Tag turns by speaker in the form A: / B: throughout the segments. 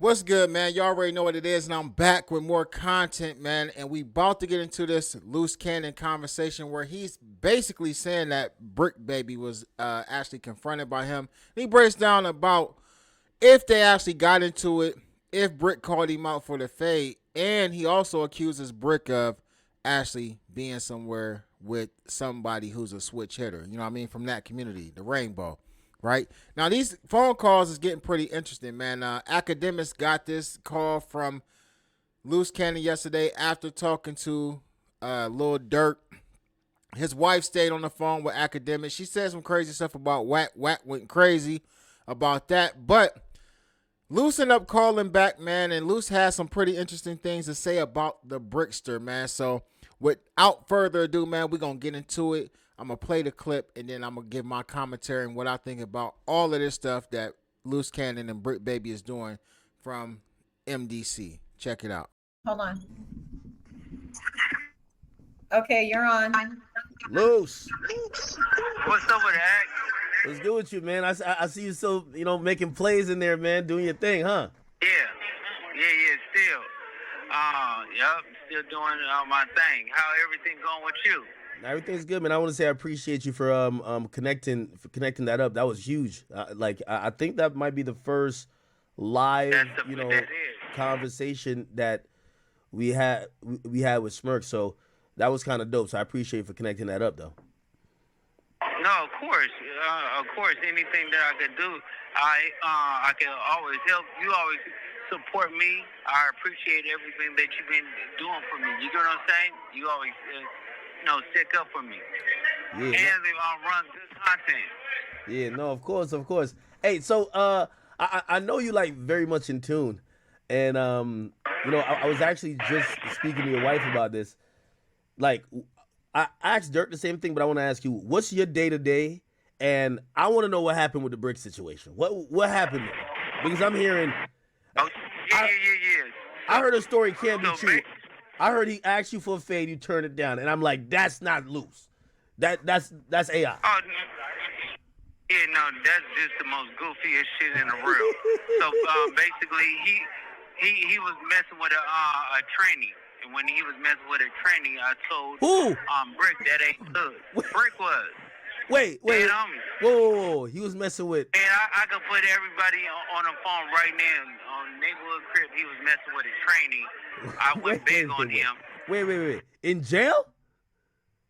A: What's good, man? You already know what it is, and I'm back with more content, man. And we about to get into this Luce Cannon conversation where he's basically saying that Bricc Baby was actually confronted by him. And he breaks down about if they actually got into it, if Bricc called him out for the fade, and he also accuses Bricc of actually being somewhere with somebody who's a switch hitter. You know what I mean? From that community, the Rainbow. Right now, these phone calls is getting pretty interesting, man. Academics got this call from Luce Cannon yesterday after talking to Lil Durk. His wife stayed on the phone with Academics. She said some crazy stuff about Wack. Wack went crazy about that, but Luce ended up calling back, man, and Luce has some pretty interesting things to say about the Brickster, man. So without further ado, man, we're going to get into it. I'm going to play the clip, and then I'm going to give my commentary and what I think about all of this stuff that Luce Cannon and Bricc Baby is doing from MDC. Check it out.
B: Hold on. Okay, you're on.
C: Luce.
D: What's up with that?
C: What's good with you, man? I see you still, making plays in there, man, doing your thing, huh?
D: Yeah, still. Yep, still doing my thing. How everything going with you?
C: Everything's good, man. I want to say I appreciate you for connecting that up. That was huge. I think that might be the first live, conversation that we had with Smirk. So that was kind of dope. So I appreciate you for connecting that up, though.
D: No, of course. Anything that I could do, I can always help. You always support me. I appreciate everything that you've been doing for me. You get what I'm saying? You always, stick up for me.
C: Yeah.
D: And they run good content.
C: Yeah. No, of course. Hey, so I know you like very much in tune, and I was actually just speaking to your wife about this. Like, I asked Dirk the same thing, but I want to ask you, what's your day-to-day? And I want to know what happened with the Bricc situation. What happened there? Because I'm hearing...
D: Yeah.
C: I heard a story can't be true. I heard he asked you for a fade, you turned it down. And I'm like, that's not Luce. That's AI.
D: Oh, yeah, no, that's just the most goofiest shit in the world. So, basically, he was messing with a trainee. And when he was messing with a trainee, I told Bricc that ain't good. Bricc was.
C: Wait. Whoa. He was messing with.
D: And I could put everybody on the phone right now. On Neighborhood Crib, he was messing with a trainee. I went big on him.
C: Wait. In jail?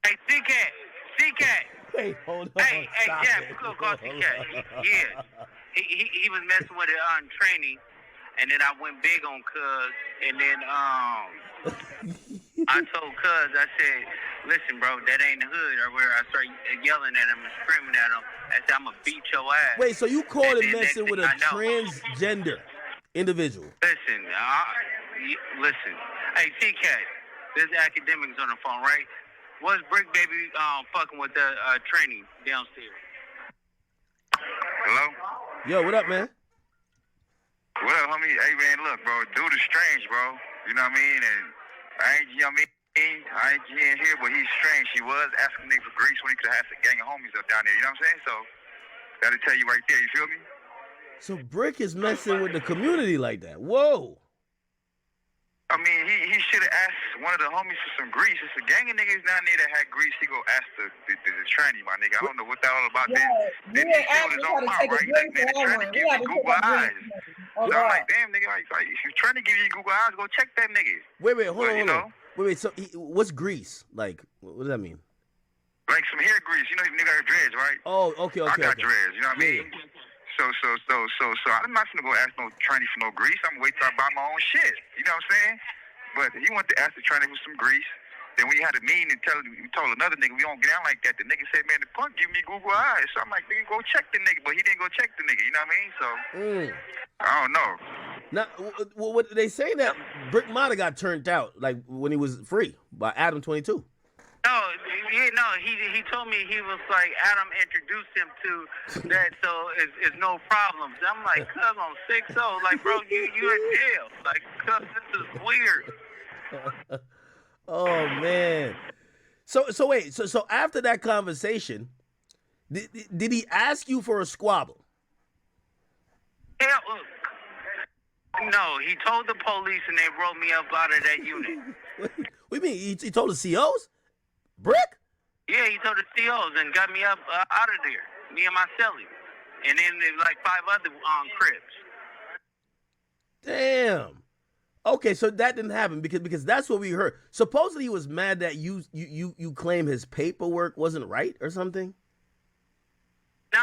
D: Hey, C-Cat.
C: Wait, hold on.
D: Hey, Jack, we could call C-Cat. Yeah. He was messing with a trainee. And then I went big on Cuz. And then I told Cuz, I said, listen, bro, that ain't the hood. Or where I started yelling at him and screaming at him. I said, I'm going to beat your ass.
C: Wait, so you called him messing with a transgender individual?
D: Listen. Hey, C-Cat, this academic's on the phone, right? Was Bricc Baby fucking with the trainee downstairs?
E: Hello?
C: Yo, what up, man?
E: What up, homie? Hey, man, look, bro, dude is strange, bro. You know what I mean? And I ain't in here, but he's strange. He was asking niggas for grease when he could have had a gang of homies up down there. You know what I'm saying? So, that'll tell you right there. You feel me?
C: So Bricc is messing with the community like that. Whoa.
E: I mean, he should have asked one of the homies for some grease. It's a gang of niggas down there that had grease. He go ask the trainee, my nigga. I don't know what that all about. Then he filled his own mouth, right? He's like, man, they're trying to give me Google eyes. So I'm like, damn, nigga, like, if you're trying to give you Google eyes, go check that nigga.
C: Wait, hold on. Wait, so what's grease? Like, what does that mean?
E: Like some hair grease. You know, nigga got dreads, right?
C: Oh, okay.
E: I got dreads, you know what I mean? So I'm not gonna go ask no trainee for no grease. I'm gonna wait till I buy my own shit. You know what I'm saying? But he wanted to ask the trainee for some grease. Then when you had a meeting and we told another nigga we don't get out like that, the nigga said, man, the punk give me Google eyes. So I'm like, nigga, go check the nigga. But he didn't go check the nigga, you know what I mean? So, I don't know.
C: Now, what they say that Bricc might have got turned out, like, when he was free by Adam 22.
D: He told me he was like, Adam introduced him to that, so it's no problems. I'm like, cuz on 6-0, like, bro, you in jail. Like, cuz this is weird.
C: Oh, man. So wait, so after that conversation, did he ask you for a squabble?
D: Yeah, No, he told the police and they wrote me up out of that unit.
C: What do you mean? He told the COs? Bricc?
D: Yeah, he told the COs and got me up out of there. Me and my celly. And then there's like 5 other Crips.
C: Damn. Okay, so that didn't happen because that's what we heard. Supposedly he was mad that you claim his paperwork wasn't right or something.
D: No,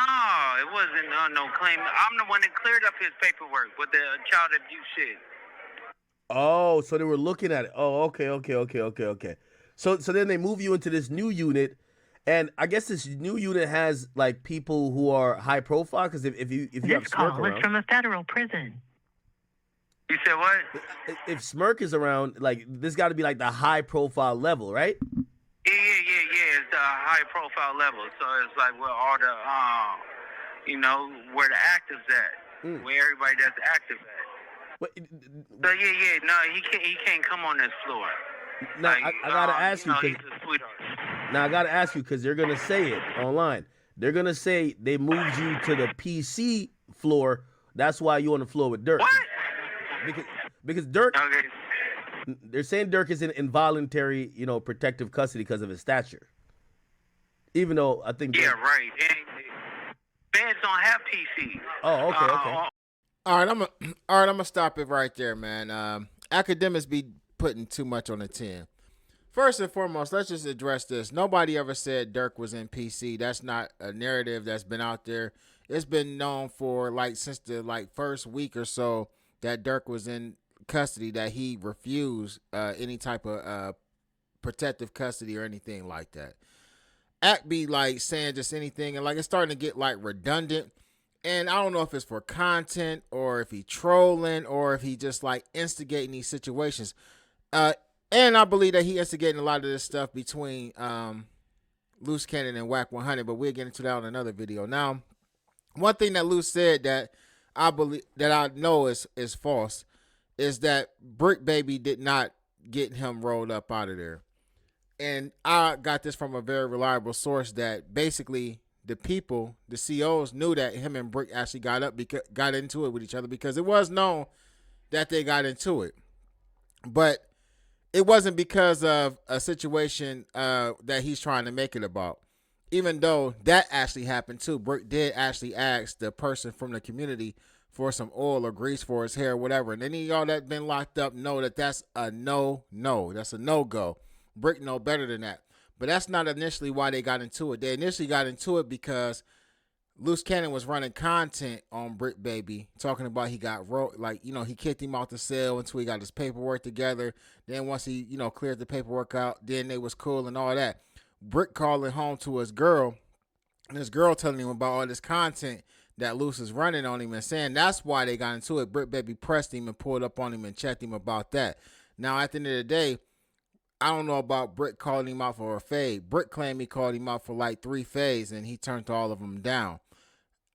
D: it wasn't no claim. I'm the one that cleared up his paperwork with the child abuse shit.
C: Oh, so they were looking at it. Oh, okay. So then they move you into this new unit, and I guess this new unit has like people who are high profile because if you have
F: This
C: Smirk
F: call is
C: around,
F: from a federal prison.
D: You said what?
C: if Smirk is around, like this got to be like the high profile level, right?
D: Yeah. It's the high profile level. So it's like where all the, where the actives at, where everybody that's active at.
C: But,
D: So yeah. No, he can't come on this floor.
C: now
D: Like,
C: I gotta ask you.
D: he's a sweetheart.
C: Now I gotta ask you because they're gonna say it online. They're gonna say they moved you to the PC floor. That's why you on the floor with Dirk.
D: What?
C: Because Dirk,
D: Okay.
C: they're saying Dirk is in involuntary, protective custody because of his stature. Even though I think
D: Yeah, right. And feds don't have PC.
C: Oh, okay.
A: All right, I'm gonna stop it right there, man. Academics be putting too much on the 10. First and foremost, let's just address this. Nobody ever said Dirk was in PC. That's not a narrative that's been out there. It's been known for since the first week or so that Dirk was in custody, that he refused any type of protective custody or anything like that. Act be saying just anything, and it's starting to get redundant. And I don't know if it's for content or if he trolling or if he just instigating these situations. And I believe that he instigating a lot of this stuff between Luce Cannon and Whack 100, but we'll get into that on another video. Now, one thing that Luce said that I believe that I know is false is that Bricc Baby did not get him rolled up out of there. And I got this from a very reliable source that basically the people, the COs, knew that him and Bricc actually got into it with each other because it was known that they got into it. But it wasn't because of a situation that he's trying to make it about. Even though that actually happened too. Bricc did actually ask the person from the community for some oil or grease for his hair or whatever. And any of y'all that been locked up know that that's a no. That's a no-go. Bricc know better than that. But that's not initially why they got into it. They initially got into it because Luce Cannon was running content on Bricc Baby, talking about he got he kicked him out the cell until he got his paperwork together. Then once he, cleared the paperwork out, then they was cool and all that. Bricc calling home to his girl, and his girl telling him about all this content that Luce is running on him and saying that's why they got into it. Bricc Baby pressed him and pulled up on him and checked him about that. Now, at the end of the day, I don't know about Bricc calling him out for a fade. Bricc claimed he called him out for 3 fades and he turned all of them down.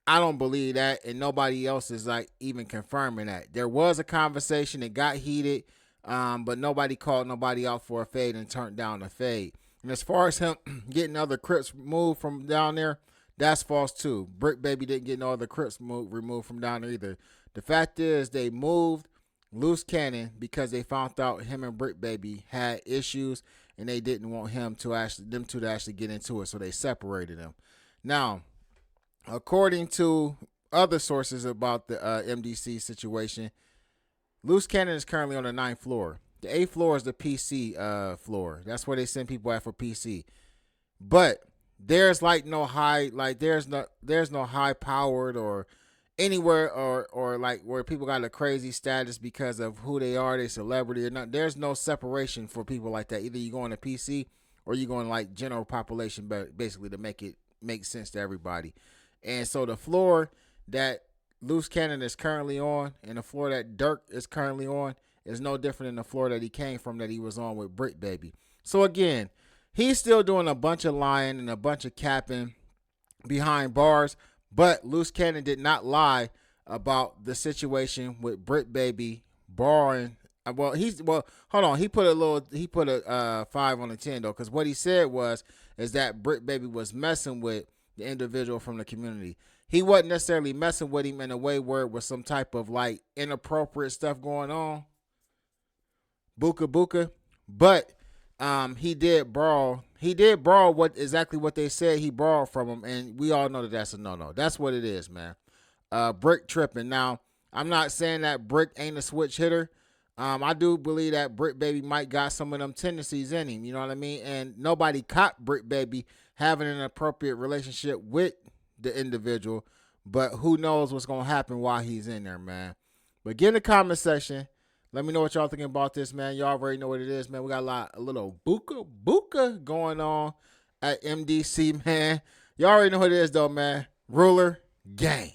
A: I don't believe that, and nobody else is even confirming that. There was a conversation, it got heated, but nobody called nobody out for a fade and turned down a fade. And as far as him getting other Crips moved from down there, that's false too. Bricc Baby didn't get no other Crips removed from down there either. The fact is they moved Luce Cannon because they found out him and Bricc Baby had issues and they didn't want them to actually get into it, so they separated them. Now, according to other sources about the MDC situation, Luce Cannon is currently on the 9th floor. The 8th floor is the PC floor. That's where they send people at for PC. But there's no high, there's no high powered or anywhere or where people got a crazy status because of who they are, they celebrity or not. There's no separation for people like that. Either you go on to PC or you go on general population, but basically to make it make sense to everybody. And so the floor that Luce Cannon is currently on and the floor that Dirk is currently on is no different than the floor that he came from that he was on with Bricc Baby. So again, he's still doing a bunch of lying and a bunch of capping behind bars, but Luce Cannon did not lie about the situation with Bricc Baby borrowing. Hold on. He put a 5 on the 10 though, because what he said is that Bricc Baby was messing with the individual from the community. he wasn't necessarily messing with him in a way where it was some type of like inappropriate stuff going on. Buka. But he did borrow what exactly what they said he borrowed from him, and we all know that that's a no. That's what it is, man. Bricc tripping. Now, I'm not saying that Bricc ain't a switch hitter. I do believe that Bricc Baby might got some of them tendencies in him, you know what I mean? And nobody caught Bricc Baby having an appropriate relationship with the individual, but who knows what's going to happen while he's in there, man. But get in the comment section. Let me know what y'all thinking about this, man. Y'all already know what it is, man. We got a little buka going on at MDC, man. Y'all already know what it is, though, man. Ruler gang.